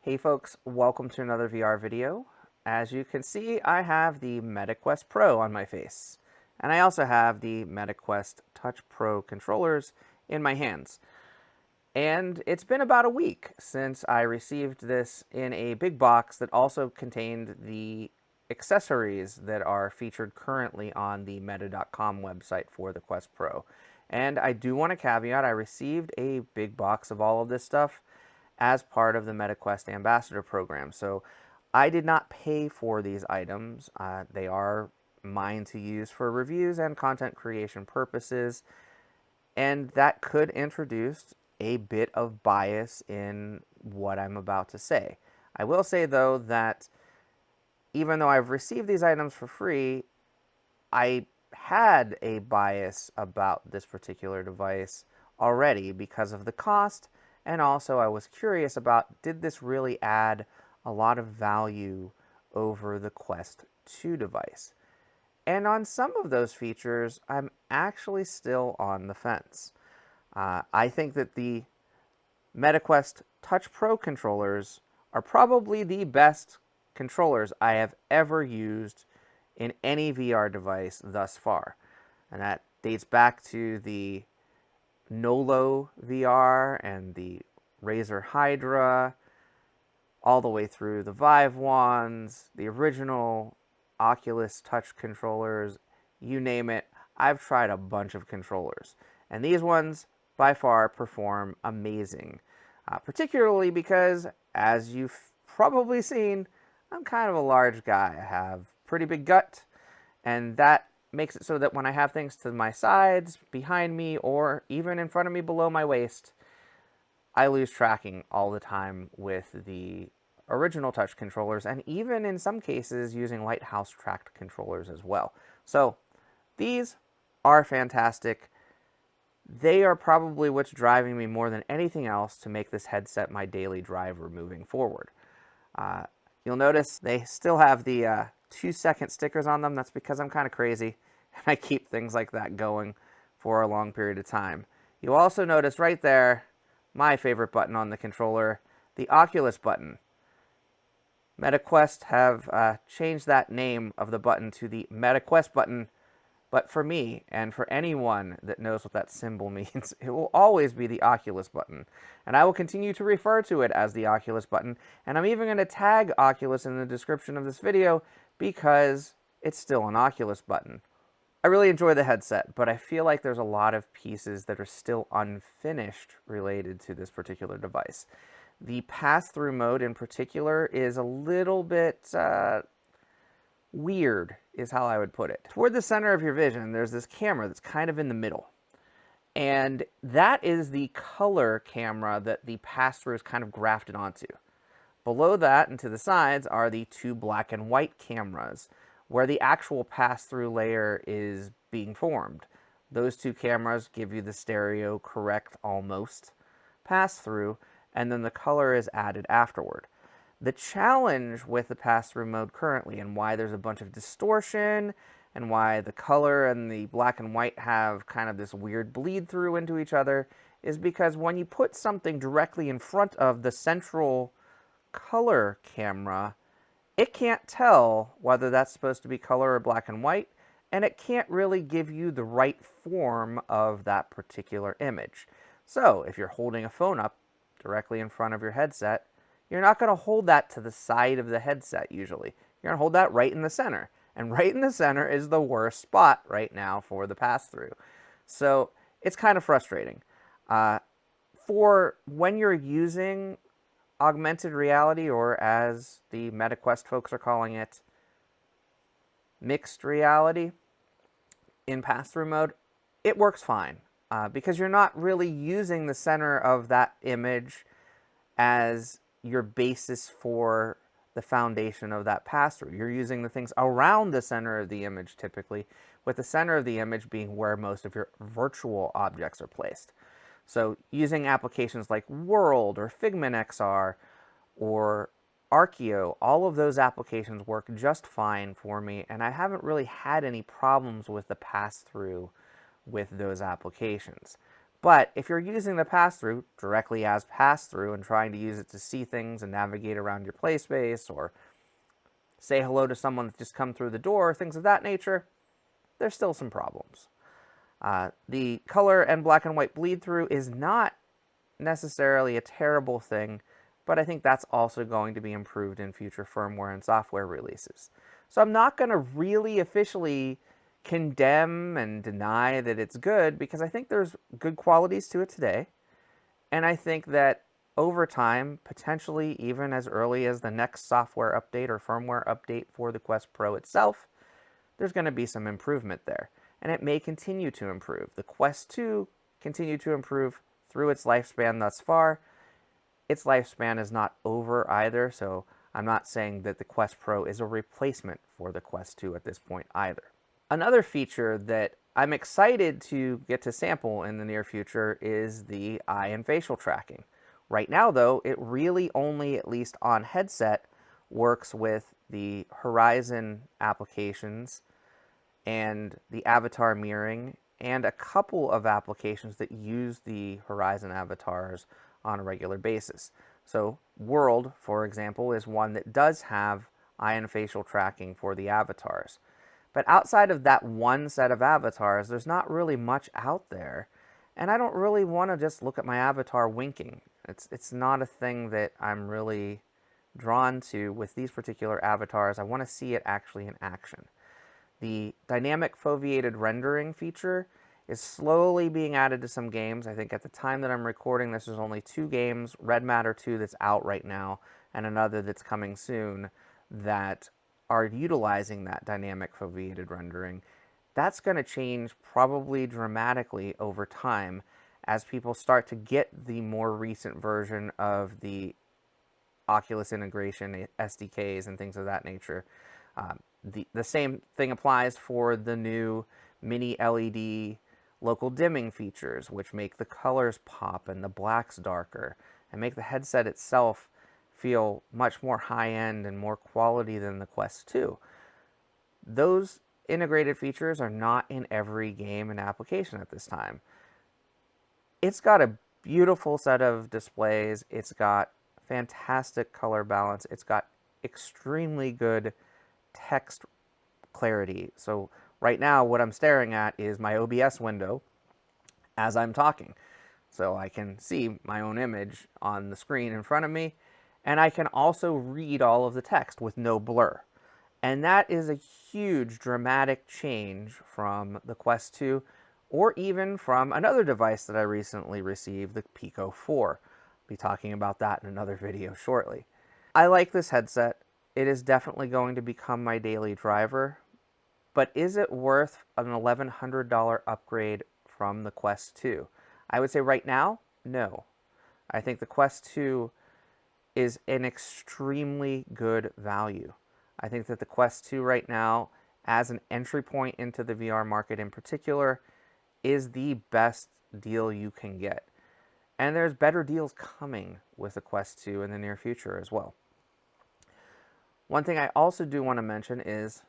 Hey folks, welcome to another VR video. As you can see, I have the MetaQuest Pro on my face. And I also have the MetaQuest Touch Pro controllers in my hands. And it's been about a week since I received this in a big box that also contained the accessories that are featured currently on the meta.com website for the Quest Pro. And I do want to caveat, I received a big box of all of this stuff as part of the MetaQuest Ambassador program. So I did not pay for these items. They are mine to use for reviews and content creation purposes, and that could introduce a bit of bias in what I'm about to say. I will say, though, that even though I've received these items for free, I had a bias about this particular device already because of the cost, and also I was curious about, did this really add a lot of value over the Quest 2 device? And on some of those features, I'm actually still on the fence. I think that the MetaQuest Touch Pro controllers are probably the best controllers I have ever used in any VR device thus far. And that dates back to the Nolo VR and the Razer Hydra, all the way through the Vive ones, the original Oculus Touch controllers, you name it. I've tried a bunch of controllers. And these ones, by far, perform amazing. Particularly because, as you've probably seen, I'm kind of a large guy. I have pretty big gut, and that makes it so that when I have things to my sides, behind me, or even in front of me below my waist, I lose tracking all the time with the original touch controllers, and even in some cases using Lighthouse tracked controllers as well. So these are fantastic. They are probably what's driving me more than anything else to make this headset my daily driver moving forward. You'll notice they still have the 2-second stickers on them. That's because I'm kind of crazy, and I keep things like that going for a long period of time. You'll also notice right there, my favorite button on the controller, the Oculus button. MetaQuest have changed that name of the button to the MetaQuest button, but for me, and for anyone that knows what that symbol means, it will always be the Oculus button. And I will continue to refer to it as the Oculus button, and I'm even going to tag Oculus in the description of this video because it's still an Oculus button. I really enjoy the headset, but I feel like there's a lot of pieces that are still unfinished related to this particular device. The pass-through mode in particular is a little bit weird, is how I would put it. Toward the center of your vision, there's this camera that's kind of in the middle. And that is the color camera that the pass-through is kind of grafted onto. Below that and to the sides are the two black and white cameras, where the actual pass-through layer is being formed. Those two cameras give you the stereo correct almost pass-through, and then the color is added afterward. The challenge with the pass-through mode currently, and why there's a bunch of distortion, and why the color and the black and white have kind of this weird bleed through into each other, is because when you put something directly in front of the central color camera, it can't tell whether that's supposed to be color or black and white, and it can't really give you the right form of that particular image. So if you're holding a phone up directly in front of your headset, you're not going to hold that to the side of the headset usually. You're going to hold that right in the center. And right in the center is the worst spot right now for the pass-through. So it's kind of frustrating. For when you're using augmented reality, or as the MetaQuest folks are calling it, mixed reality in pass-through mode, it works fine. Because you're not really using the center of that image as your basis for the foundation of that pass-through. You're using the things around the center of the image typically, with the center of the image being where most of your virtual objects are placed. So using applications like World or Figment XR or Archeo, all of those applications work just fine for me, and I haven't really had any problems with the pass-through with those applications. But if you're using the pass-through directly as pass-through and trying to use it to see things and navigate around your play space or say hello to someone that's just come through the door, things of that nature, there's still some problems. The color and black and white bleed through is not necessarily a terrible thing, but I think that's also going to be improved in future firmware and software releases. So I'm not going to really officially condemn and deny that it's good, because I think there's good qualities to it today. And I think that over time, potentially even as early as the next software update or firmware update for the Quest Pro itself, there's going to be some improvement there. And it may continue to improve. The Quest 2 continued to improve through its lifespan thus far. Its lifespan is not over either, so I'm not saying that the Quest Pro is a replacement for the Quest 2 at this point either. Another feature that I'm excited to get to sample in the near future is the eye and facial tracking. Right now, though, it really only, at least on headset, works with the Horizon applications and the avatar mirroring and a couple of applications that use the Horizon avatars on a regular basis. So World, for example, is one that does have eye and facial tracking for the avatars. But outside of that one set of avatars, there's not really much out there. And I don't really want to just look at my avatar winking. It's not a thing that I'm really drawn to with these particular avatars. I want to see it actually in action. The dynamic foveated rendering feature is slowly being added to some games. I think at the time that I'm recording this, there's only 2 games, Red Matter 2 that's out right now, and another that's coming soon, that are utilizing that dynamic foveated rendering. That's going to change probably dramatically over time as people start to get the more recent version of the Oculus integration, SDKs, and things of that nature. The same thing applies for the new mini LED local dimming features, which make the colors pop and the blacks darker, and make the headset itself feel much more high-end and more quality than the Quest 2. Those integrated features are not in every game and application at this time. It's got a beautiful set of displays. It's got fantastic color balance. It's got extremely good text clarity. So right now, what I'm staring at is my OBS window as I'm talking. So I can see my own image on the screen in front of me, and I can also read all of the text with no blur. And that is a huge, dramatic change from the Quest 2, or even from another device that I recently received, the Pico 4. I'll be talking about that in another video shortly. I like this headset. It is definitely going to become my daily driver, but is it worth an $1,100 upgrade from the Quest 2? I would say right now, no. I think the Quest 2 is an extremely good value. I think that the Quest 2 right now, as an entry point into the VR market in particular, is the best deal you can get. And there's better deals coming with the Quest 2 in the near future as well. One thing I also do want to mention is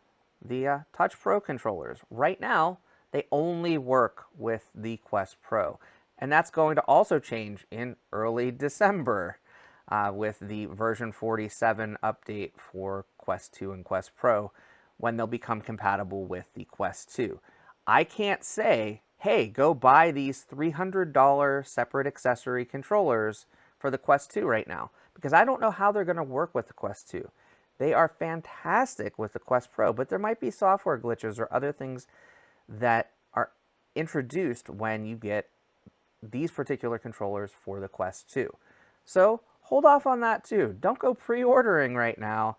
the Touch Pro controllers. Right now, they only work with the Quest Pro. And that's going to also change in early December with the version 47 update for Quest 2 and Quest Pro, when they'll become compatible with the Quest 2. I can't say, hey, go buy these $300 separate accessory controllers for the Quest 2 right now, because I don't know how they're going to work with the Quest 2. They are fantastic with the Quest Pro, but there might be software glitches or other things that are introduced when you get these particular controllers for the Quest 2. So hold off on that too. Don't go pre-ordering right now.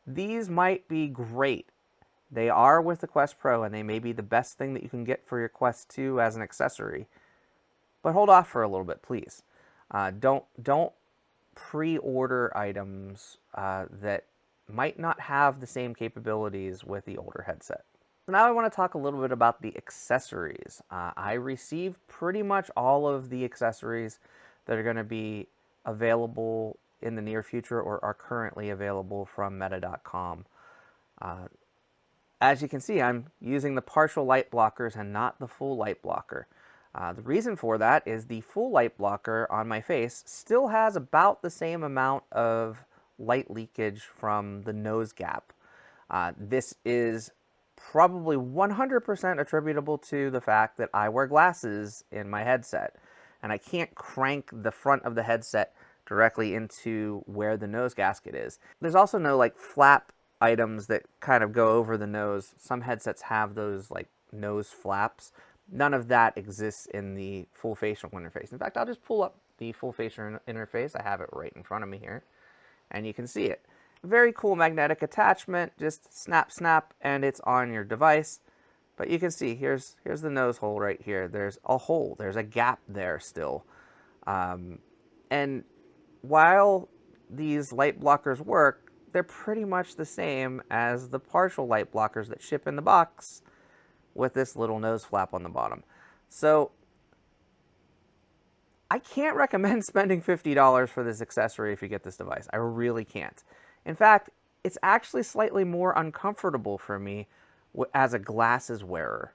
These might be great. They are with the Quest Pro, and they may be the best thing that you can get for your Quest 2 as an accessory. But hold off for a little bit, please. Don't pre-order items that might not have the same capabilities with the older headset. So now I want to talk a little bit about the accessories. I received pretty much all of the accessories that are going to be available in the near future or are currently available from meta.com. As you can see, I'm using the partial light blockers and not the full light blocker. The reason for that is the full light blocker on my face still has about the same amount of light leakage from the nose gap. This is probably 100% attributable to the fact that I wear glasses in my headset, and I can't crank the front of the headset directly into where the nose gasket is. There's also no like flap items that kind of go over the nose. Some headsets have those like nose flaps. None of that exists in the full facial interface. In fact, I'll just pull up the full facial interface. I have it right in front of me here, and you can see it. Very cool magnetic attachment, just snap, snap, and it's on your device. But you can see, here's the nose hole right here. There's a hole, there's a gap there still. And while these light blockers work, they're pretty much the same as the partial light blockers that ship in the box with this little nose flap on the bottom. So I can't recommend spending $50 for this accessory if you get this device. I really can't. In fact, it's actually slightly more uncomfortable for me as a glasses wearer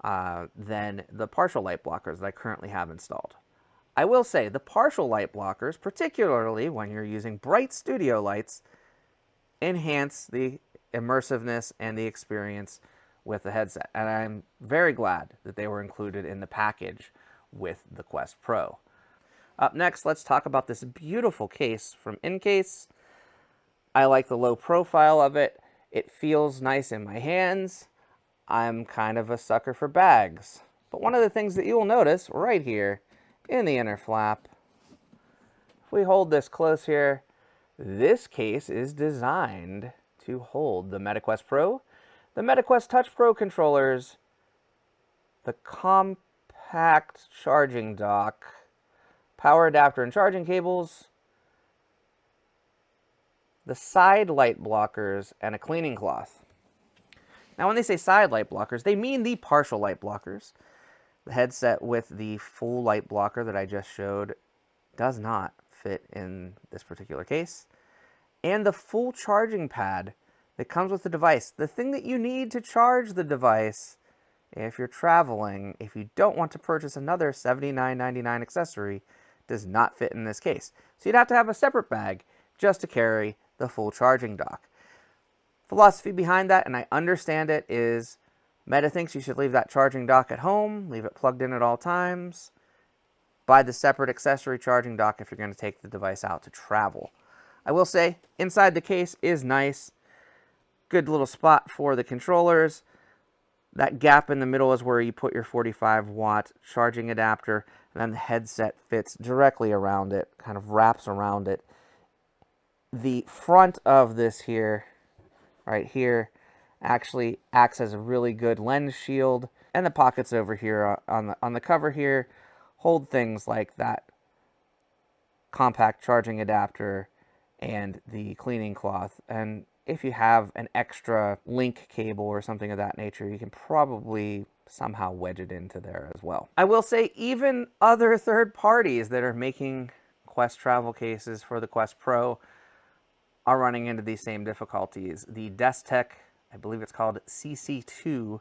than the partial light blockers that I currently have installed. I will say the partial light blockers, particularly when you're using bright studio lights, enhance the immersiveness and the experience with the headset. And I'm very glad that they were included in the package with the Quest Pro. Up next, let's talk about this beautiful case from Incase. I like the low profile of it. It feels nice in my hands. I'm kind of a sucker for bags. But one of the things that you will notice right here in the inner flap, if we hold this close here, this case is designed to hold the MetaQuest Pro, the MetaQuest Touch Pro controllers, the compact charging dock, power adapter and charging cables, the side light blockers, and a cleaning cloth. Now, when they say side light blockers, they mean the partial light blockers. The headset with the full light blocker that I just showed does not fit in this particular case. And the full charging pad that comes with the device, the thing that you need to charge the device if you're traveling, if you don't want to purchase another $79.99 accessory, does not fit in this case. So you'd have to have a separate bag just to carry the full charging dock. Philosophy behind that, and I understand it, is Meta thinks you should leave that charging dock at home, leave it plugged in at all times, buy the separate accessory charging dock if you're going to take the device out to travel. I will say, inside the case is nice. Good little spot for the controllers. That gap in the middle is where you put your 45-watt charging adapter, and then the headset fits directly around it, kind of wraps around it. The front of this here, right here, actually acts as a really good lens shield, and the pockets over here on the cover here hold things like that compact charging adapter and the cleaning cloth. And if you have an extra link cable or something of that nature, you can probably somehow wedge it into there as well. I will say even other third parties that are making Quest travel cases for the Quest Pro are running into these same difficulties. The Destech, I believe it's called CC2,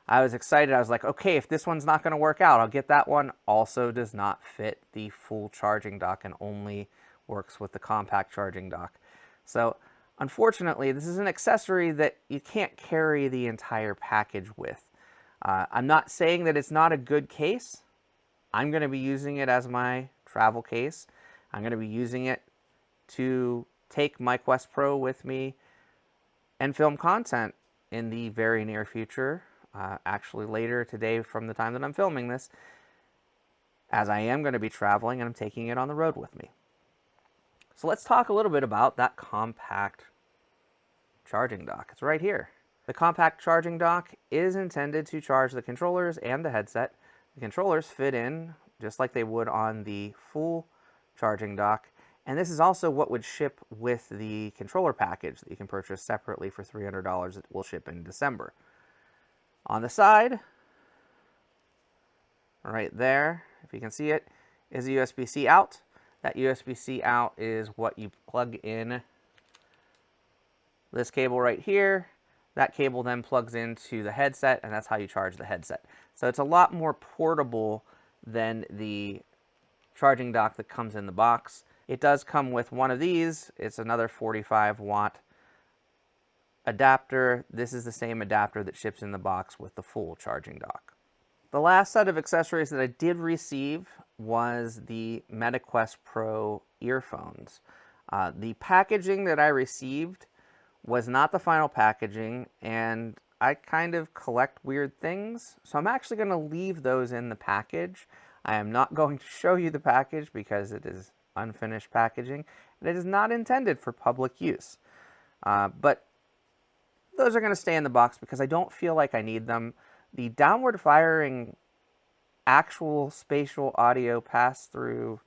I was excited. I was like, okay, if this one's not going to work out, I'll get that one. Also does not fit the full charging dock and only works with the compact charging dock. So unfortunately, this is an accessory that you can't carry the entire package with. I'm not saying that it's not a good case. I'm going to be using it as my travel case. I'm going to be using it to take my Quest Pro with me and film content in the very near future. Actually later today from the time that I'm filming this, as I am going to be traveling and I'm taking it on the road with me. So let's talk a little bit about that compact charging dock. It's right here. The compact charging dock is intended to charge the controllers and the headset. The controllers fit in just like they would on the full charging dock. And this is also what would ship with the controller package that you can purchase separately for $300 that will ship in December. On the side, right there, if you can see it, is a USB-C out. That USB-C out is what you plug in this cable right here. That cable then plugs into the headset, and that's how you charge the headset. So it's a lot more portable than the charging dock that comes in the box. It does come with one of these. It's another 45-watt adapter. This is the same adapter that ships in the box with the full charging dock. The last set of accessories that I did receive was the MetaQuest Pro earphones. The packaging that I received was not the final packaging, and I kind of collect weird things, so I'm actually going to leave those in the package. I am not going to show you the package because it is unfinished packaging, and it is not intended for public use. But those are going to stay in the box because I don't feel like I need them. The downward firing actual spatial audio pass-through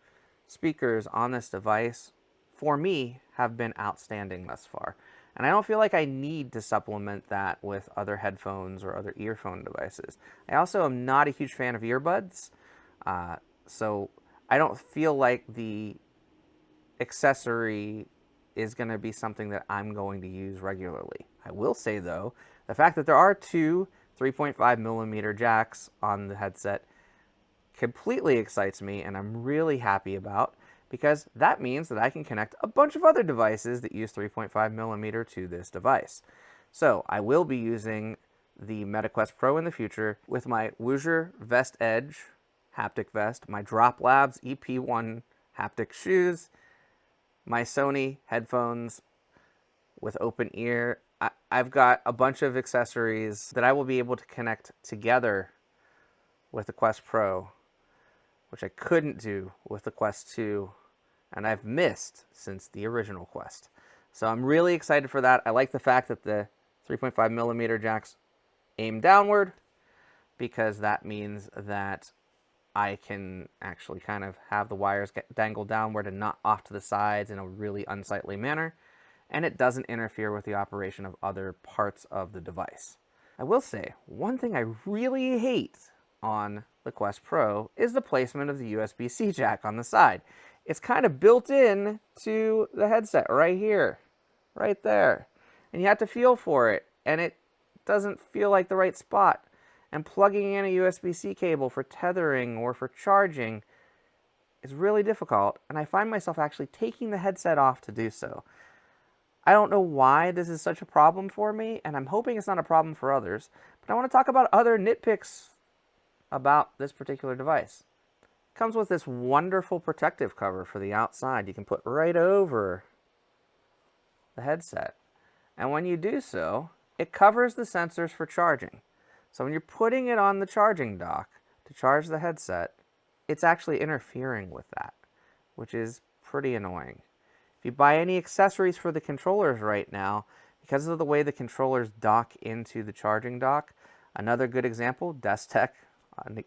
speakers on this device, for me, have been outstanding thus far. And I don't feel like I need to supplement that with other headphones or other earphone devices. I also am not a huge fan of earbuds, so I don't feel like the accessory is going to be something that I'm going to use regularly. I will say, though, the fact that there are two 3.5 millimeter jacks on the headset completely excites me, and I'm really happy about, because that means that I can connect a bunch of other devices that use 3.5 millimeter to this device. So I will be using the MetaQuest Pro in the future with my Woozer Vest Edge haptic vest, my Drop Labs EP1 haptic shoes, my Sony headphones with open ear. I've got a bunch of accessories that I will be able to connect together with the Quest Pro, which I couldn't do with the Quest 2, and I've missed since the original Quest. So I'm really excited for that. I like the fact that the 3.5 millimeter jacks aim downward, because that means that I can actually kind of have the wires get dangled downward and not off to the sides in a really unsightly manner, and it doesn't interfere with the operation of other parts of the device. I will say, one thing I really hate on the Quest Pro is the placement of the USB-C jack on the side. It's kind of built in to the headset right here, right there, and you have to feel for it, and it doesn't feel like the right spot. And plugging in a USB-C cable for tethering or for charging is really difficult, and I find myself actually taking the headset off to do so. I don't know why this is such a problem for me, and I'm hoping it's not a problem for others, but I want to talk about other nitpicks about this particular device. It comes with this wonderful protective cover for the outside you can put right over the headset. And when you do so, it covers the sensors for charging. So when you're putting it on the charging dock to charge the headset, it's actually interfering with that, which is pretty annoying. If you buy any accessories for the controllers right now, because of the way the controllers dock into the charging dock, another good example, Destech,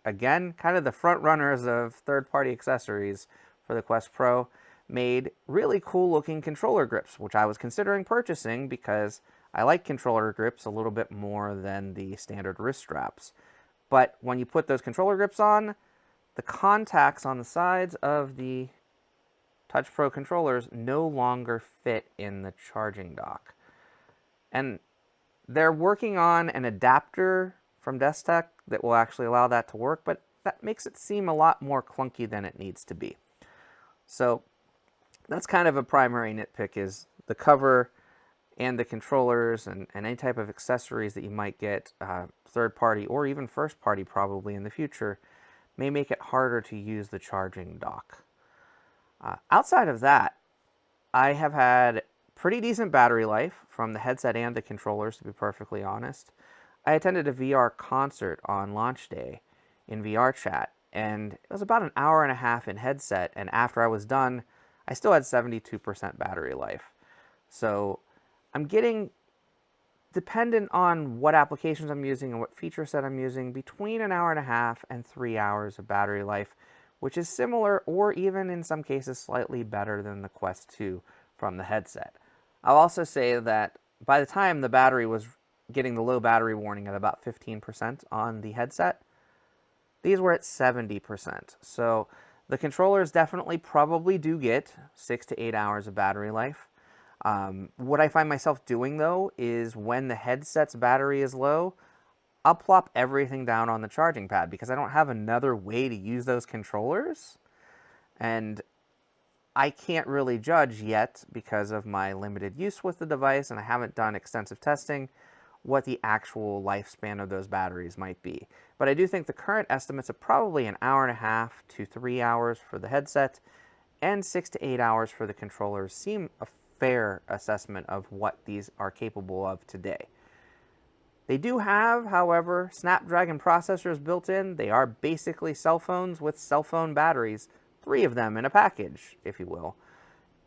again, kind of the front runners of third-party accessories for the Quest Pro, made really cool looking controller grips, which I was considering purchasing because I like controller grips a little bit more than the standard wrist straps. But when you put those controller grips on, the contacts on the sides of the Touch Pro controllers no longer fit in the charging dock. And they're working on an adapter from Destech that will actually allow that to work, but that makes it seem a lot more clunky than it needs to be. So that's kind of a primary nitpick, is the cover and the controllers and any type of accessories that you might get, third party or even first party probably in the future, may make it harder to use the charging dock. Outside of that, I have had pretty decent battery life from the headset and the controllers, to be perfectly honest. I attended a VR concert on launch day in VR chat, and it was about an hour and a half in headset, and after I was done, I still had 72% battery life. So I'm getting, dependent on what applications I'm using and what feature set I'm using, between an hour and a half and 3 hours of battery life, which is similar or even in some cases slightly better than the Quest 2 from the headset. I'll also say that by the time the battery was getting the low battery warning at about 15% on the headset, these were at 70%. So the controllers definitely probably do get 6 to 8 hours of battery life. What I find myself doing though is when the headset's battery is low, I'll plop everything down on the charging pad because I don't have another way to use those controllers. And I can't really judge yet because of my limited use with the device, and I haven't done extensive testing, what the actual lifespan of those batteries might be. But I do think the current estimates are probably an hour and a half to 3 hours for the headset and 6 to 8 hours for the controllers seem a fair assessment of what these are capable of today. They do have, however, Snapdragon processors built in. They are basically cell phones with cell phone batteries, 3 of them in a package, if you will.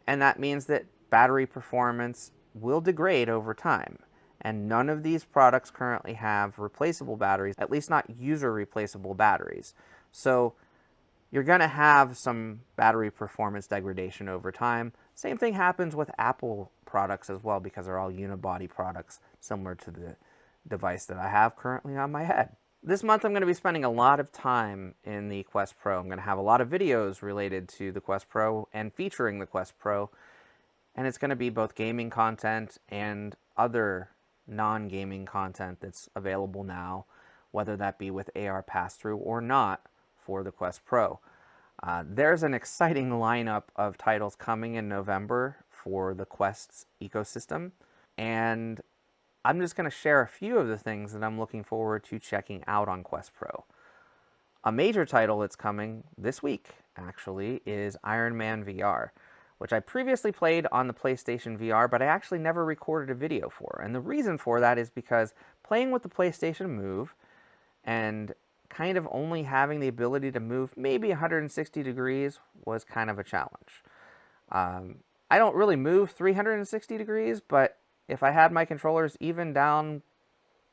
And that means that battery performance will degrade over time. And none of these products currently have replaceable batteries, at least not user replaceable batteries. So you're going to have some battery performance degradation over time. Same thing happens with Apple products as well because they're all unibody products similar to the device that I have currently on my head. This month I'm going to be spending a lot of time in the Quest Pro. I'm going to have a lot of videos related to the Quest Pro and featuring the Quest Pro, and it's going to be both gaming content and other non-gaming content that's available now, whether that be with AR pass-through or not for the Quest Pro. There's an exciting lineup of titles coming in November for the Quest's ecosystem, and I'm just going to share a few of the things that I'm looking forward to checking out on Quest Pro. A major title that's coming this week, actually, is Iron Man VR, which I previously played on the PlayStation VR, but I actually never recorded a video for. And the reason for that is because playing with the PlayStation Move and kind of only having the ability to move maybe 160 degrees was kind of a challenge. I don't really move 360 degrees, but if I had my controllers even down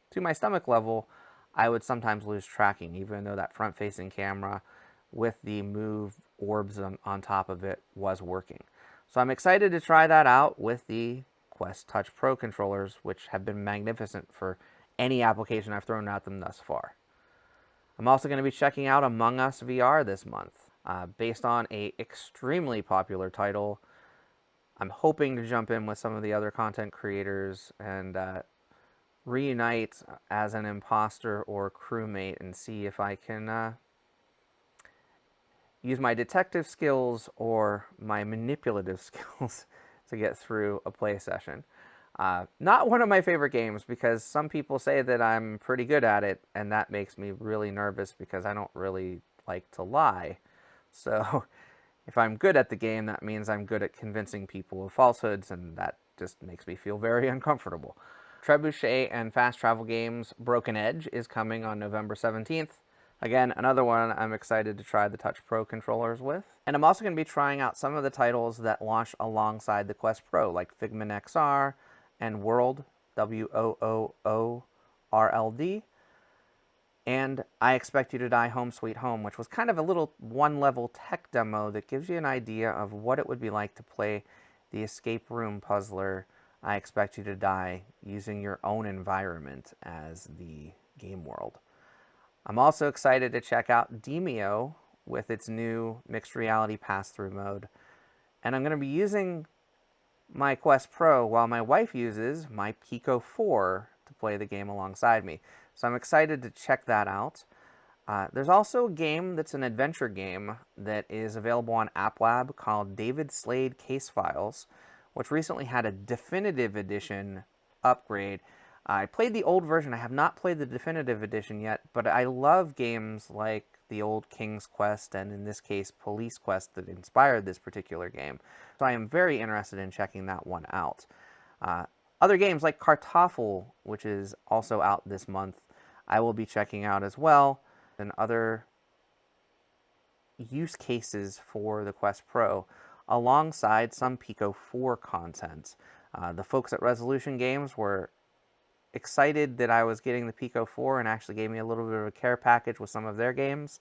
to my stomach level, I would sometimes lose tracking, even though that front-facing camera with the Move orbs on top of it was working. So I'm excited to try that out with the Quest Touch Pro controllers, which have been magnificent for any application I've thrown at them thus far. I'm also going to be checking out Among Us VR this month. Based on an extremely popular title, I'm hoping to jump in with some of the other content creators and reunite as an imposter or crewmate and see if I can use my detective skills or my manipulative skills to get through a play session. Not one of my favorite games because some people say that I'm pretty good at it, and that makes me really nervous because I don't really like to lie. So if I'm good at the game, that means I'm good at convincing people of falsehoods, and that just makes me feel very uncomfortable. Trebuchet and fast travel games Broken Edge is coming on November 17th. Again, another one I'm excited to try the Touch Pro controllers with. And I'm also going to be trying out some of the titles that launch alongside the Quest Pro, like Figment XR and World, WOOORLD. And I Expect You to Die Home Sweet Home, which was kind of a little one-level tech demo that gives you an idea of what it would be like to play the escape room puzzler I Expect You to Die using your own environment as the game world. I'm also excited to check out Demio with its new mixed reality pass-through mode. And I'm going to be using my Quest Pro while my wife uses my Pico 4 to play the game alongside me. So I'm excited to check that out. There's also a game that's an adventure game that is available on App Lab called David Slade Case Files, which recently had a definitive edition upgrade. I played the old version. I have not played the definitive edition yet, but I love games like the old King's Quest and, in this case, Police Quest that inspired this particular game. So I am very interested in checking that one out. Other games like Kartoffel, which is also out this month, I will be checking out as well, and other use cases for the Quest Pro, alongside some Pico 4 content. The folks at Resolution Games were excited that I was getting the Pico 4 and actually gave me a little bit of a care package with some of their games.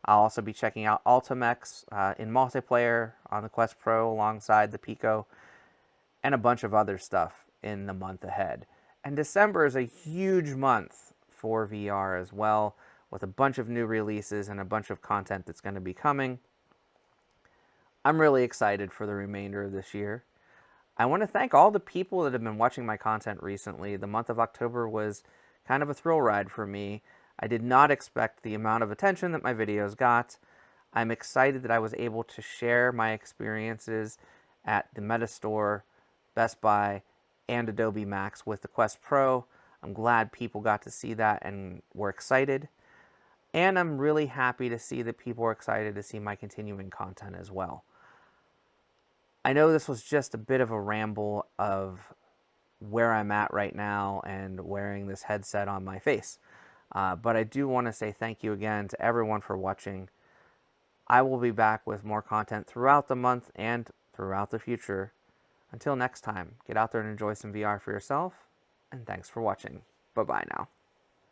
I'll also be checking out Ultimex in multiplayer on the Quest Pro alongside the Pico, and a bunch of other stuff in the month ahead. And December is a huge month for VR as well, with a bunch of new releases and a bunch of content that's going to be coming. I'm really excited for the remainder of this year. I want to thank all the people that have been watching my content recently. The month of October was kind of a thrill ride for me. I did not expect the amount of attention that my videos got. I'm excited that I was able to share my experiences at the Meta Store, Best Buy, and Adobe Max with the Quest Pro. I'm glad people got to see that and were excited. And I'm really happy to see that people are excited to see my continuing content as well. I know this was just a bit of a ramble of where I'm at right now and wearing this headset on my face. But I do want to say thank you again to everyone for watching. I will be back with more content throughout the month and throughout the future. Until next time, get out there and enjoy some VR for yourself, and thanks for watching. Bye-bye now.